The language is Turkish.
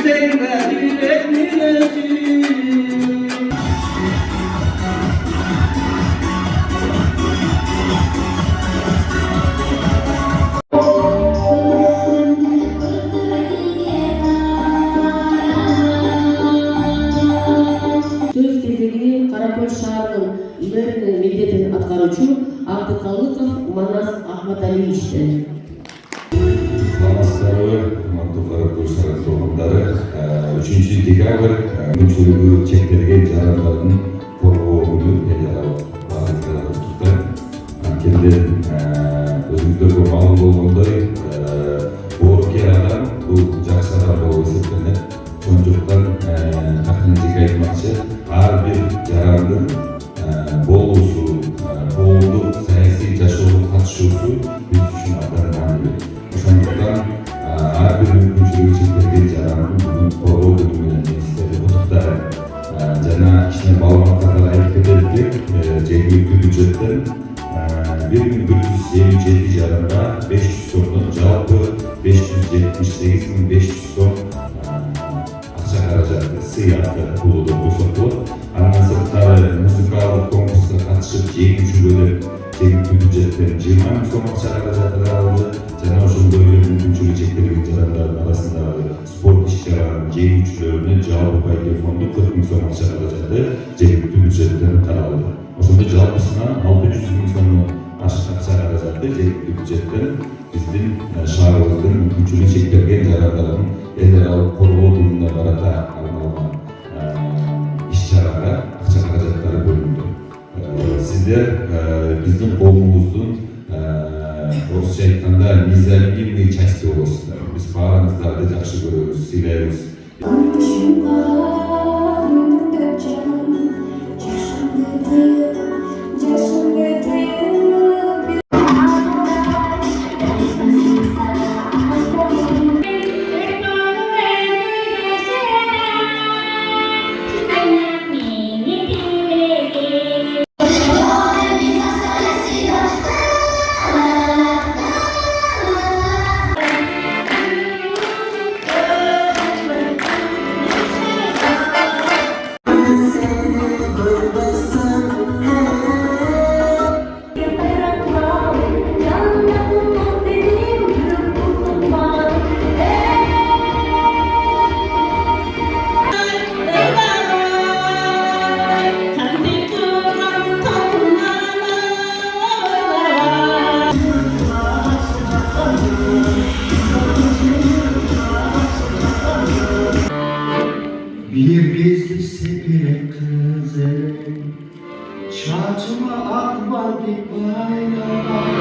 sen yürek minesi. Söz tezegini Karakol şahrının ilerini milletin atkarucu Abdülkallıkov Manas Ahmadaliyevich'ti. Salamatsızlar, Mantu Karakol şahri toplumları 3. dekabr münçülüğü çektirgen jararlarının korkuğu günü bazıları tuttu. Kendi özümüzde malum olgunday bu kerada bu jakşı adam olup eseplenir. Çocuklar tahlilciga aytmoqchi har bir jararning bo'lg'usi bo'ldi siyosiy jashuv qatnashuvi biz uchun ma'lum. O'shandaqdan har bir mumkinchiligi cheklangan jararni bugun qo'lga kiritishni istaydi. Jana ishni ma'lumotlarga aytib ketaylik. Jangli byudjetdan 1177 jaranga 500 so'mdan jalpi 578.500 so'm siyasi pulda ko'rsatilib, ana sirtlari muzikalik konkursga qatnashib jenguvchilar byudjetdan 20 ming so'm xarajatlar oldi. Jana o'shunday mumkinchiligi cheklangan jarayonlar orasida sport ishchilari jenguvchilarni javob payli fondi 40 ming so'm xarajati byudjetdan qaraldi. O'shunda jalbisidan 600 ming so'mni xarajati byudjetdan bizning shahrimizdan mumkinchiligi cheklangan jarayonlarni elaro qo'llab kununa barata arналган iş-çaralara akça xarajatları bölündü. Sizler bizning qo'limizdan Ruscha aytganda nезаменимый части bo'lasizlar. Biz barimizlarni yaxshi ko'ramiz, sevamiz. Bir gezdirse gerek kızım, çarçıma akbar bir bayla.